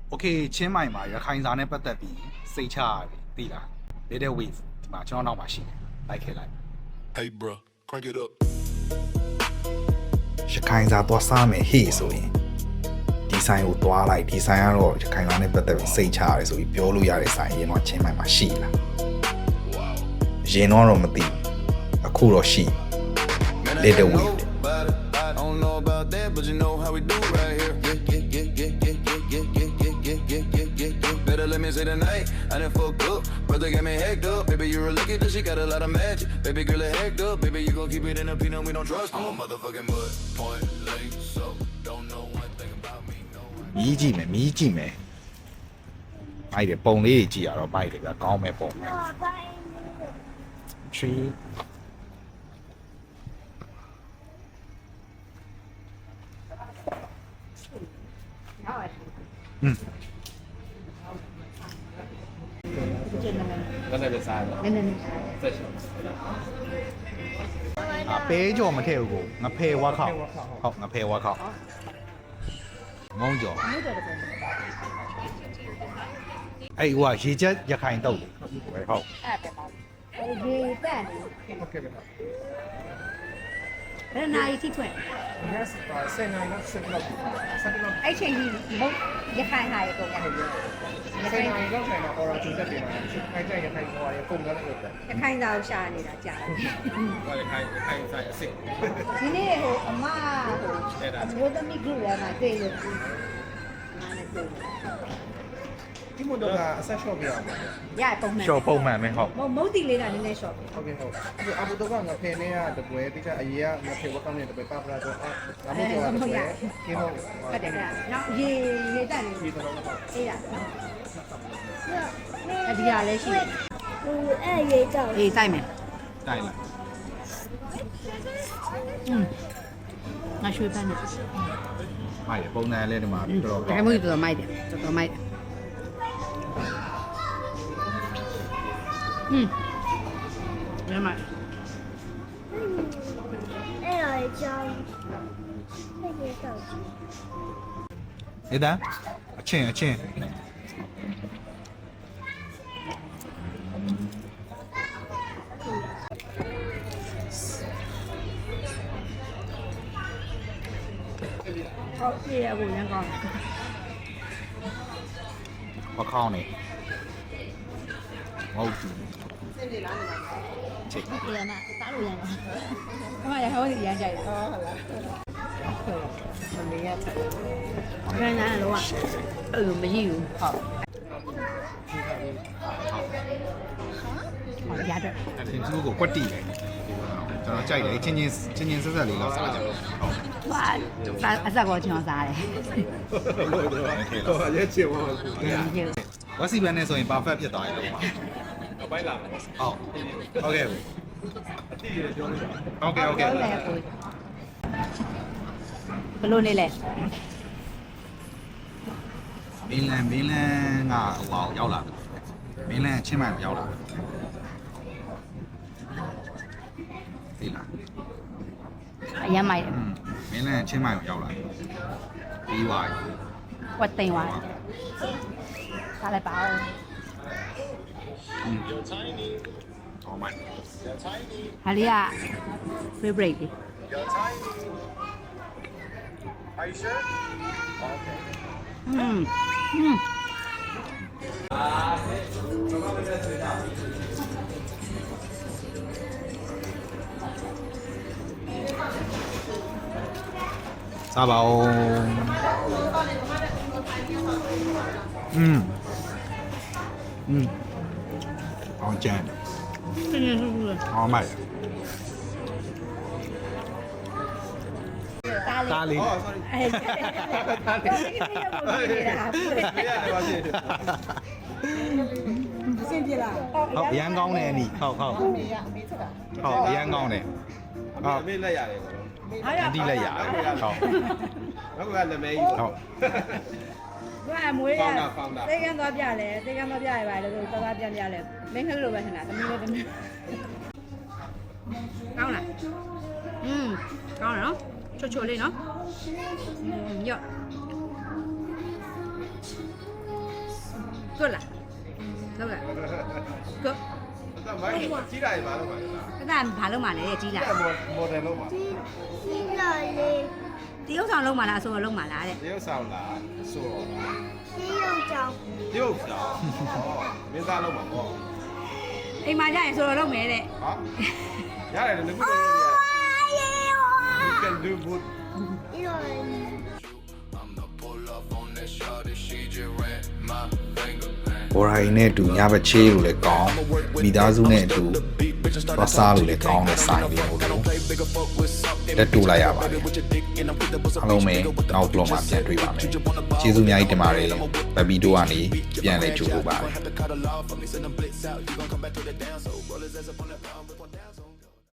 โอเคချင်းမိုင်မှာရခိုင်စာနဲ့ပတ်သက်ပြီးစိတ်ချရတယ်သိလား Little Wave ဒီမှာကျွန်တော်နောက်မှာရှိတယ်လိုက်ခဲ့လိုက် Hey bro, crank it up. ရခိုင်စာသွားစားမယ်ဟေ့ဆိုရင်ဒီဆိုင်ကိုသွားလိုက်ဒီဆိုင်ကတော့ရခိုင်စာနဲ့ပတ်သက်ပြီးစိတ်ချရတယ်ဆိုပြီးပြောလို့ရတဲ့ဆိုင်ရင်တော့ချင်းမိုင်မှာရှိလားရင်တော့မသိအခုတော့ရှိ Little Wave I don't know about that, but you know how we do right here. Better let me say tonight, I done fucked up. Brother got me hacked up. Baby, you were lucky that she got a lot of magic. Baby girl, it hacked up. Baby, you gon' keep it in a peanut, we don't trust. I'm a motherfucking mud point lane, so don't know one thing about me. No one. မြည်ကြည့်မယ်မိုက်တယ်ပုံလေးကြီးကြည့်ရတော့မိုက်တယ်ဗျကောင်းမဲ့ပုံ3ပေးကြော်မထည့်ဘူးကိုငဖယ်ဝါခောက်ဟုတ်ငဖယ်ဝါခောက်မုံကြော်အဲ့ဟိုကရေချက်ရခိုင်တုတ်ဟုတ် ရေတက်နေဟုတ်ကဲ့ပါဘယ်နာရီထိခွင့် Yes 10နိုင်တော့10လောက်အဲ့ချိန်ကြီးမဟုတ်ရခိုင်ဟာရေကုန်ရ 10နိုင်လောက်ဆိုင်တော့ order ကျတက်ပြင်လာတယ်ခိုင်ကြရခိုင်ဟောရကုန်တယ်လို့ပြော ရခိုင်သာကိုရှာနေတာကြာတယ် ဟောရခိုင်ဆိုင်အစ်စ် ဒီနေ့ဟိုအမဟိုအမျိုးသမီး group ထဲမှာတွေ့လို့ဒီမို့တော့အဆက် shop ပြရအောင် ရပုံမှန် ရှော့ပုံမှန်ပဲဟုတ် မုတ်တီလေးကနည်းနည်း short ဟုတ်ကဲ့ဟုတ်အခုအဘူတော့ငါဖယ်နေရတပွဲတိကျအရေးကငါဖယ်ဝတ်ကောင်းနေတပွဲပါပလာတော့ငါမို့တော့တပွဲဒီဟုတ် ဟုတ်တယ်နော်ရေတက်နေ ဒီတော့တော့ အေးရအဒီရလည်းရှိ အဲ့ရေးတော့ အေးတိုက်မယ် တိုက်လိုက် ငါရွှေပန်းနေ မိုက်တယ်ပုံစံလေးဒီမှာတော်တော် ဒါ ကောင်း မှမဟုတ်တော်မိုက်တယ်တော်မိုက်ရမ အဲ့ရကြောင်းအဲ့ရေးတော့ နေတန်းအချင်းဟုတ်ပြေရဖို့ရန်ကောင်း ပခေါင်းနေမဟုတ်ဘူးချိန် ပြေရမှာတားလို့ရန်အမရဟောဒီရန်ကြိုက်တယ်ဟုတ်လားမနေရချက်ခဏနားတော့အဲ့လိုမရှိဘူးဟုတ်ရတော့ အတင်စုကိုကွက်တီလိုက်ကျွန်တော်ကြိုက်တယ်ချင်းဆက်လေးလောက်စားကြဟုတ် ဟာအဆက်ကောချောင်းစားတယ် တော့ရဲချင်ပါဘူး ဝက်စီဘန်နဲ့ဆိုရင် perfect ဖြစ်သွားပြီလို့ပါ အပိုင်းလာမယ် ဟုတ်โอเค အတိရပြောလို့ โอเค ဘလို့နေလဲ မင်းလန်ကဟိုအောင်ရောက်လာမင်းလန်ချင်းမိုင်ရောက်လာသိလား အရမ်းမိုက်တယ် မင်းလန်ချင်းမိုင်ရောက်လာပြီးသွားပြီ ဝတ်သိမ်းသွားတယ်စားလိုက်ပါဦး ဟောမိုင် ဟာလေးက favorite လေး Are you sure? Okay. စားပါဦးအောင်ကျန် နည်းနည်းဆူဆူ ဟောမိုင်တားလေး Oh, sorry. အဲ့ဒါစင်ပြလား ဟုတ်အရန်ကောင်းတယ်အနီဟုတ်ဟုတ်အရန်ကောင်းတယ် အမေလက်ရတယ်ပေါ့ အန်တီလက်ရဟုတ် နောက်ကလည်းမဲကြီး ဟုတ် ဘာမွေးရသိကန်းသွားပြလဲသိကန်းသွားပြရပါလေလို့သွားပြန်ပြလဲမင်းကလေးလိုပဲထင်တာသမီးလေးသမီးကောင်းလားကောင်းတယ်နော်ချိုချိုလေးနော်ရော့ ကွတ်လားဟုတ်ကဲ့ကွတ် ဒါမိုင်းကြီးတာပါလို့ပါလား အဲ့ဒါဘာလုံးမှလဲကြီးလား မော်ဒယ်လို့ပါ 鸡老嘞， တရုပ်ဆောင်လုံးမှလားအဆိုလုံးမှလားတဲ့ ရုပ်ဆောင်လားဆိုတော့ 鸡肉饺， ရုပ်ဆောင်မင်းသားလို့ပါပေါ့ အိမ်မှာကြရင်ဆိုလုံးမယ်တဲ့ ဟာရတယ်လည်းခုတော့ You can do good 一老嘞， I'm the pull up on that shot that she just ran my finger. ဘော်ရိုင်းနဲ့အတူညဘက်ချေးလို့လည်းကောင်းမိသားစုနဲ့အတူသွားစားလို့လည်းကောင်းတဲ့ဆိုင်လေးမျိုးလို့တက်တူလိုက်ရပါတယ်အားလုံးပဲနောက်ဘလော့မှာပြန်တွေ့ပါမယ်ကျေးဇူးအများကြီးတင်ပါတယ်ဘဘီတို့ကနေပြန်လဲကြိုးပို့ပါတယ် Have to cut a law for me, send them blitz out. You gon' come back to the dance, so rollers as up on that pound.